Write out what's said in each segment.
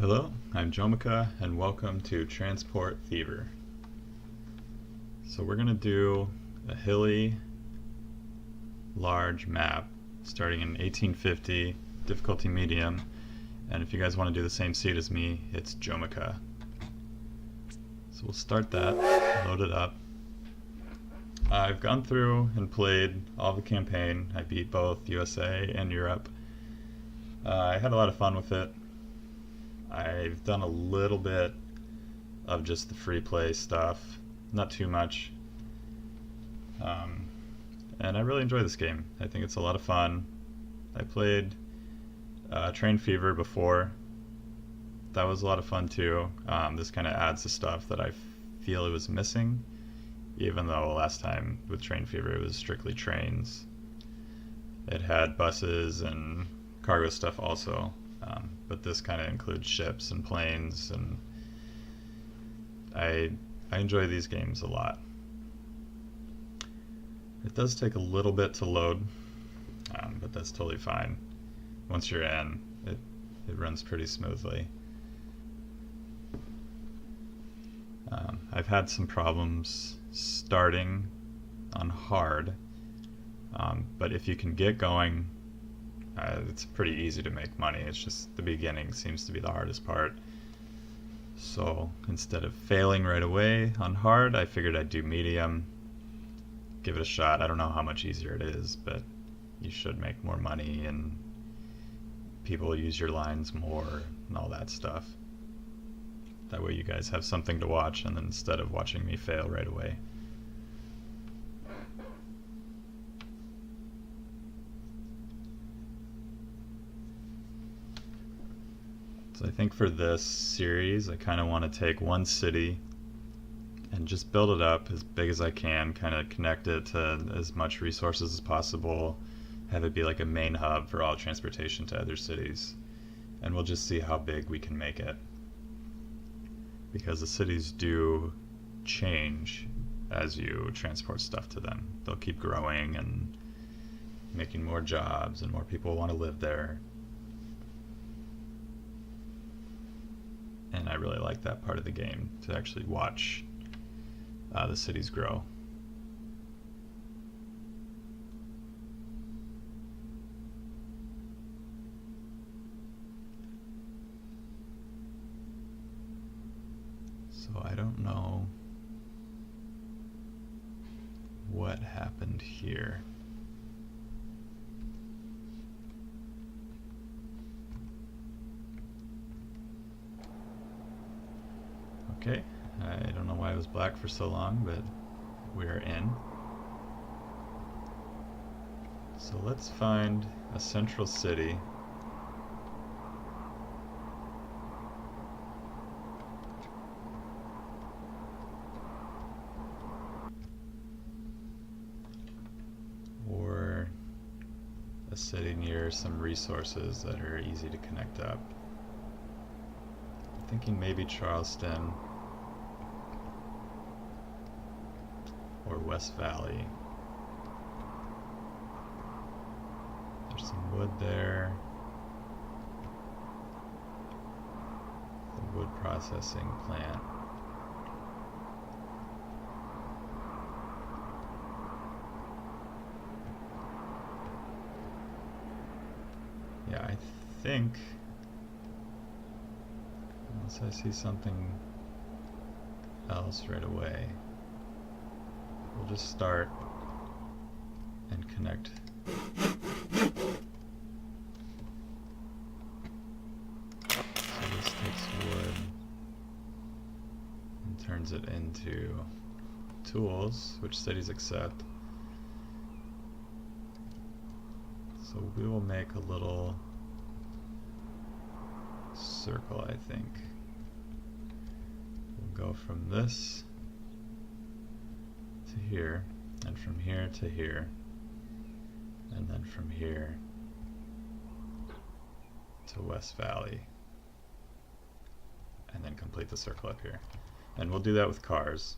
Hello, I'm Jomica and welcome to Transport Fever. So we're going to do a hilly, large map starting in 1850, difficulty medium, and if you guys want to do the same seed as me, it's Jomica. So we'll start that, load it up. I've gone through and played all the campaign. I beat both USA and Europe. I had a lot of fun with it. I've done a little bit of just the free play stuff, not too much, and I really enjoy this game. I think it's a lot of fun. I played Train Fever before. That was a lot of fun too. This kind of adds the stuff that I feel it was missing, even though last time with Train Fever it was strictly trains. It had buses and cargo stuff also. But this kind of includes ships and planes, and I enjoy these games a lot. It does take a little bit to load, but that's totally fine. Once you're in, it runs pretty smoothly. I've had some problems starting on hard, but if you can get going, it's pretty easy to make money. It's just the beginning seems to be the hardest part. So instead of failing right away on hard, I figured I'd do medium, give it a shot. I don't know how much easier it is, but you should make more money and people use your lines more and all that stuff. That way you guys have something to watch, and then instead of watching me fail right away. So I think for this series, I kind of want to take one city and just build it up as big as I can, kind of connect it to as much resources as possible, have it be like a main hub for all transportation to other cities, and we'll just see how big we can make it. Because the cities do change as you transport stuff to them. They'll keep growing and making more jobs, and more people want to live there. And I really like that part of the game, to actually watch the cities grow. So I don't know what happened here. Okay, I don't know why it was black for so long, but we're in. So let's find a central city. Or a city near some resources that are easy to connect up. I'm thinking maybe Charleston or West Valley. There's some wood there. The wood processing plant. Yeah, I think, unless I see something else right away, we'll just start and connect. So this takes wood and turns it into tools, which cities accept. So we will make a little circle, I think. We'll go from this to here, and from here to here, and then from here to West Valley, and then complete the circle up here. And we'll do that with cars,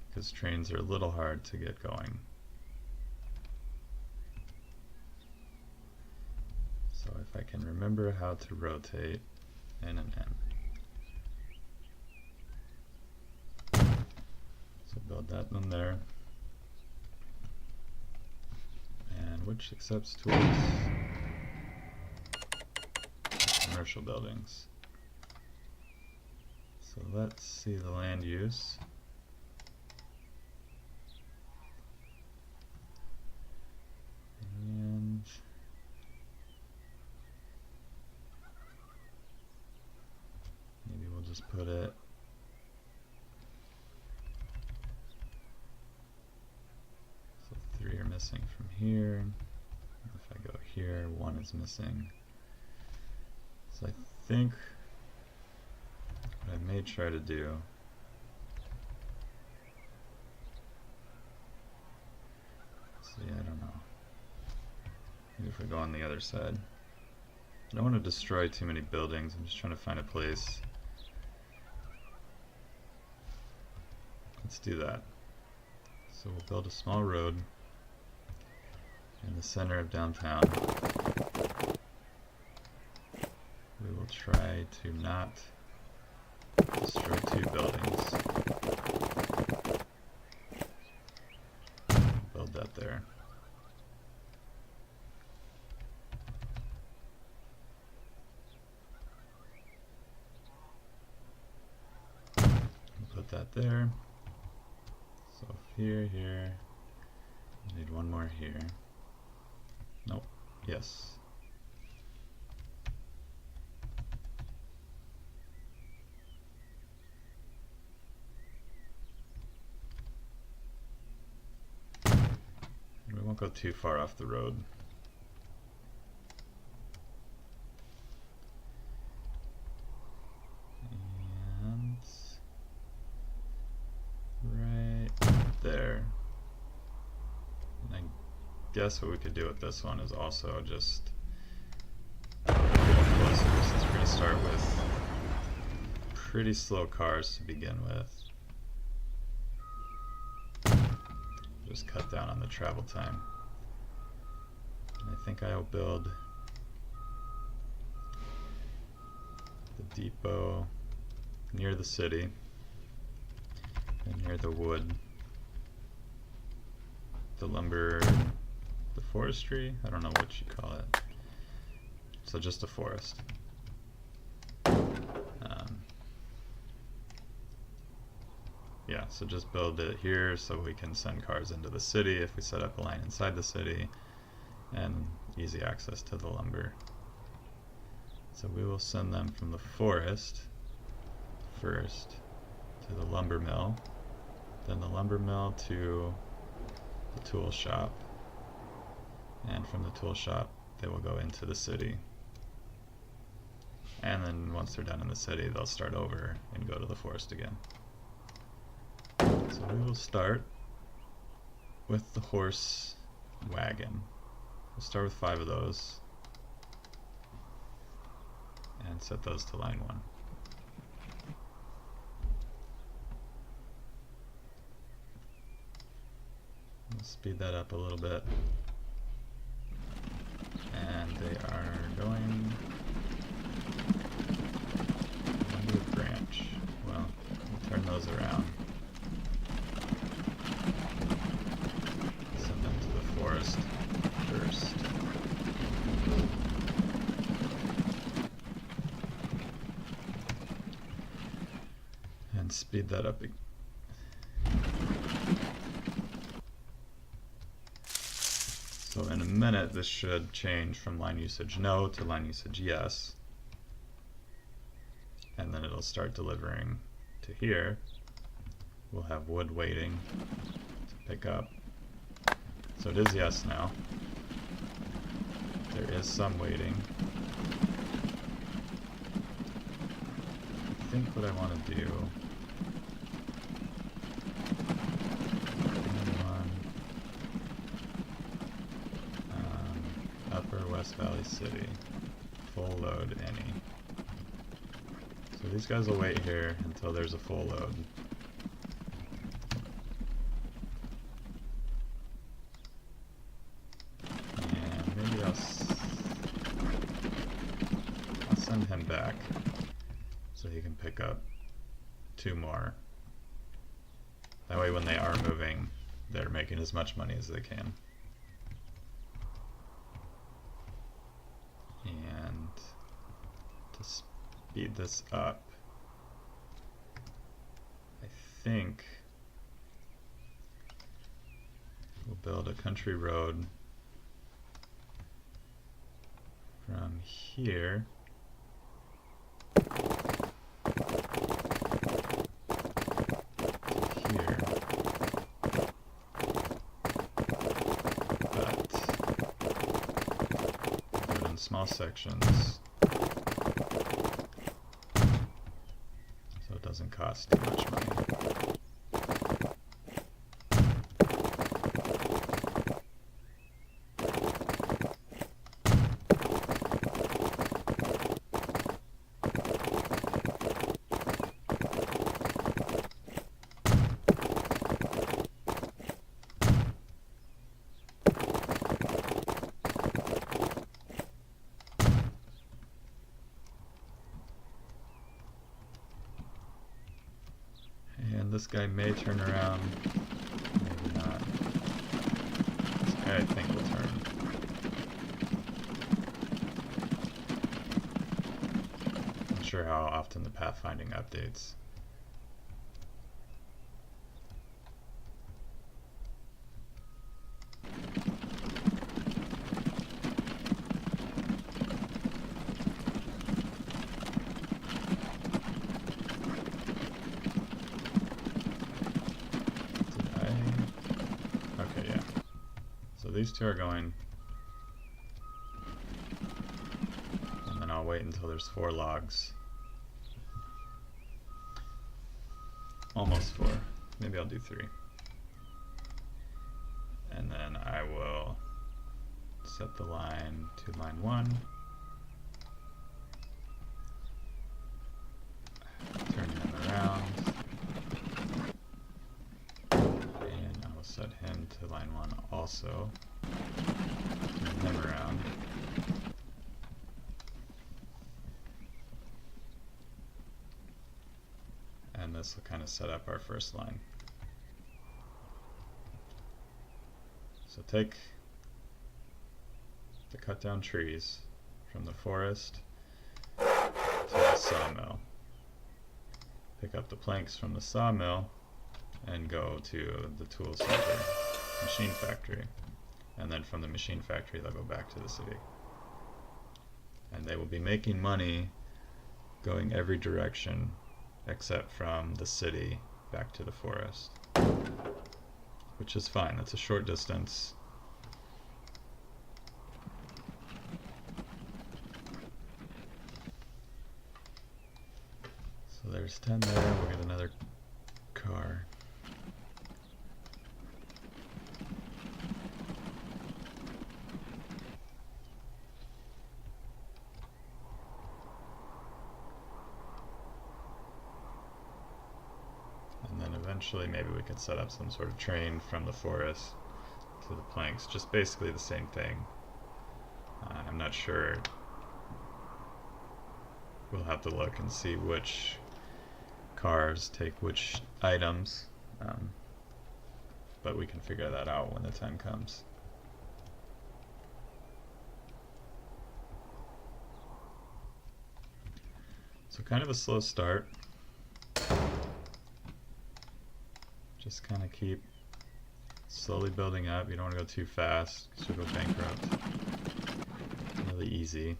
because trains are a little hard to get going. So if I can remember how to rotate, in and in. So build that one there. And which accepts tools? Commercial buildings. So let's see the land use. And maybe we'll just put it so 3 are missing from here. If I go here, 1 is missing. So I think what I may try to do see, I don't know. Maybe if we go on the other side. I don't want to destroy too many buildings. I'm just trying to find a place. Let's do that. So we'll build a small road in the center of downtown. We will try to not destroy 2 buildings. Build that there. Put that there. So here, here. We need 1 more here. Nope. Yes. We won't go too far off the road. And right there. And I guess what we could do with this one is also just closer, since we're going to start with pretty slow cars to begin with. Just cut down on the travel time. And I think I'll build the depot near the city and near the wood, the lumber, the forestry, I don't know what you call it. So just a forest. Yeah, so just build it here so we can send cars into the city if we set up a line inside the city, and easy access to the lumber. So we will send them from the forest first to the lumber mill, then the lumber mill to the tool shop, and from the tool shop they will go into the city. And then once they're done in the city, they'll start over and go to the forest again. So we will start with the horse wagon. We'll start with 5 of those and set those to line 1. We'll speed that up a little bit. And they are going under the branch. Well, we'll turn those around. Send them to the forest first. And speed that up. So in a minute, this should change from line usage no to line usage yes. And then it'll start delivering to here. We'll have wood waiting to pick up. So it is yes now. There is some waiting. I think what I want to do, Upper West Valley City, full load any. So these guys will wait here until there's a full load. And maybe I'll send him back he can pick up 2 more. That way when they are moving, they're making as much money as they can. And to speed this up, I think we'll build a country road from here to here, but do it in small sections so it doesn't cost too much money. This guy may turn around, maybe not. This guy I think will turn. Not sure how often the pathfinding updates. These two are going, and then I'll wait until there's 4 logs. Almost 4. Maybe I'll do 3. And then I will set the line to line 1. Turn him around. And I will set him to line 1 also. Turn him around. And this will kind of set up our first line. So take the cut down trees from the forest to the sawmill. Pick up the planks from the sawmill and go to the tool center, machine factory. And then from the machine factory they'll go back to the city. And they will be making money going every direction except from the city back to the forest. Which is fine, that's a short distance. So there's 10 there, we'll get another car. Eventually maybe we could set up some sort of train from the forest to the planks, just basically the same thing. I'm not sure. We'll have to look and see which cars take which items, but we can figure that out when the time comes. So kind of a slow start. Just kind of keep slowly building up. You don't want to go too fast because you'll go bankrupt really easy.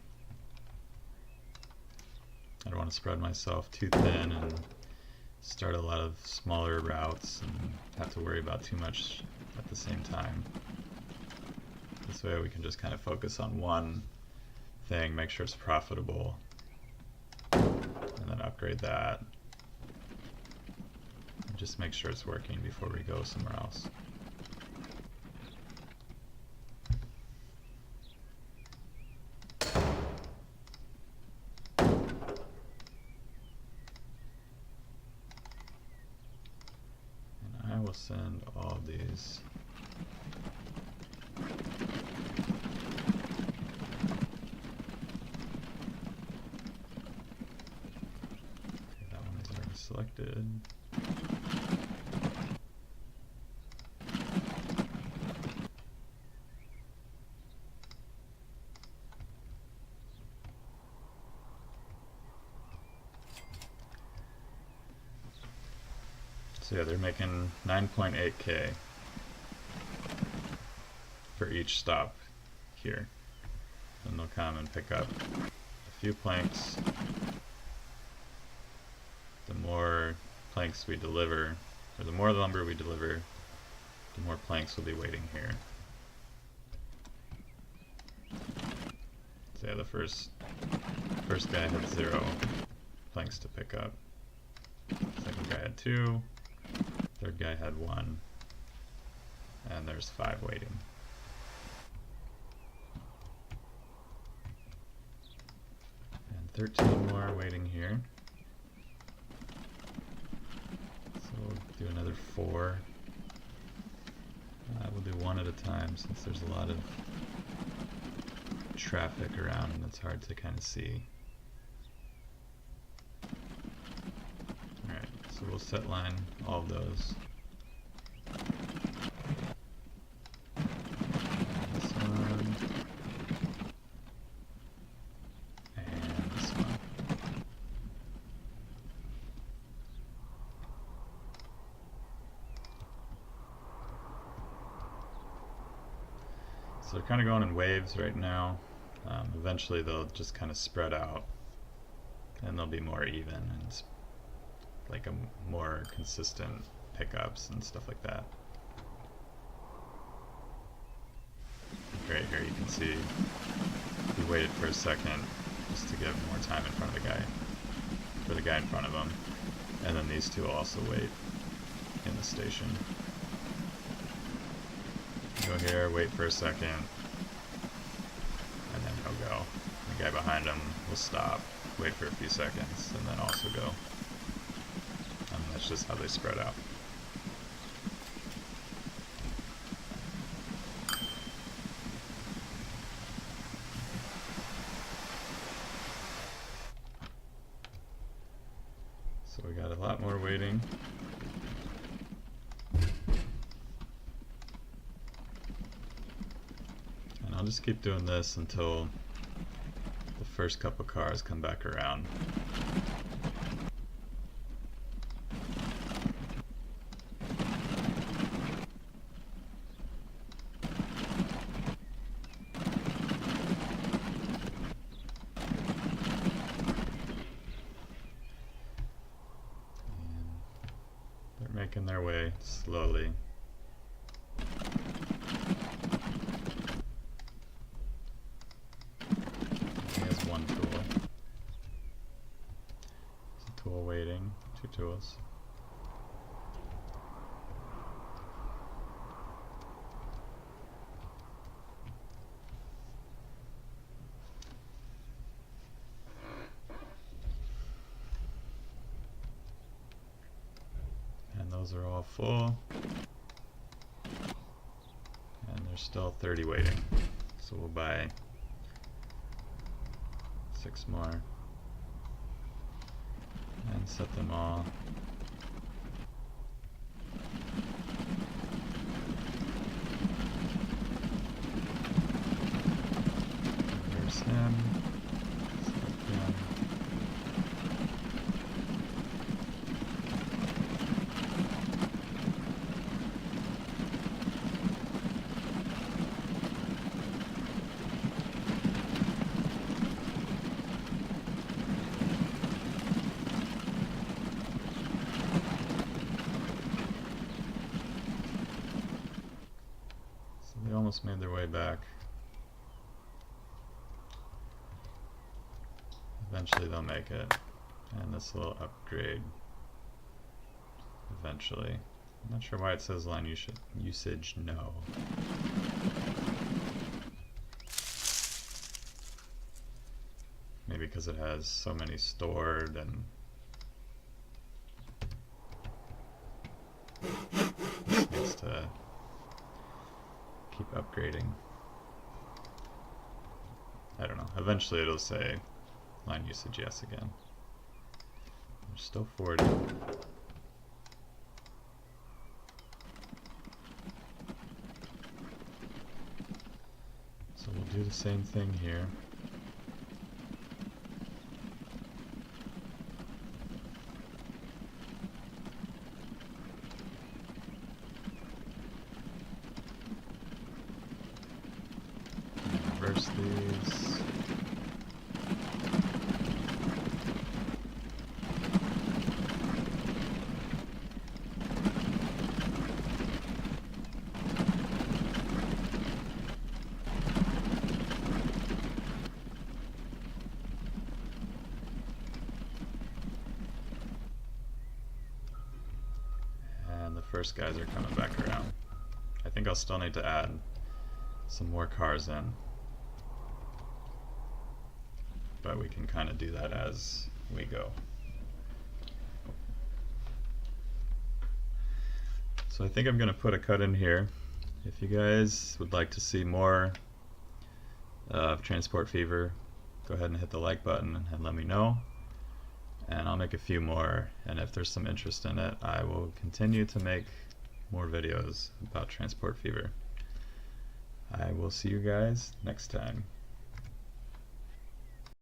I don't want to spread myself too thin and start a lot of smaller routes and have to worry about too much at the same time. This way we can just kind of focus on one thing, make sure it's profitable, and then upgrade that. Just make sure it's working before we go somewhere else. And I will send all these good. So yeah, they're making 9.8K for each stop here. And they'll come and pick up a few planks. The more planks we deliver, or the more lumber we deliver, the more planks will be waiting here. So yeah, the first guy had 0 planks to pick up. Second guy had 2. Third guy had 1. And there's 5 waiting. And 13 more waiting here. So we'll do another 4. We'll do 1 at a time since there's a lot of traffic around and it's hard to kind of see. Alright, so we'll set line all of those. This one. And this one. So they're kind of going in waves right now. Eventually they'll just kind of spread out and they'll be more even and like a more consistent pickups and stuff like that. Right here you can see he waited for a second just to give more time in front of the guy, for the guy in front of him, and then these two will also wait in the station. Go here, wait for a second, and then he'll go. The guy behind him will stop, wait for a few seconds, and then also go. And that's just how they spread out. So we got a lot more waiting. And I'll just keep doing this until the first couple cars come back around. Making their way slowly. He has 1 tool. There's a tool waiting, 2 tools. Those are all full, and there's still 30 waiting, so we'll buy 6 more and set them all. There's him. Set him. They almost made their way back. Eventually they'll make it, and this will upgrade eventually. I'm not sure why it says line usage no. Maybe because it has so many stored and this needs to keep upgrading. I don't know. Eventually it'll say line usage yes again. There's still 40. do the same thing here. Reverse these. And the first guys are coming back around. I think I'll still need to add some more cars in, but we can kind of do that as we go. So I think I'm going to put a cut in here. If you guys would like to see more of Transport Fever, go ahead and hit the like button and let me know, and I'll make a few more, and if there's some interest in it, I will continue to make more videos about Transport Fever. I will see you guys next time.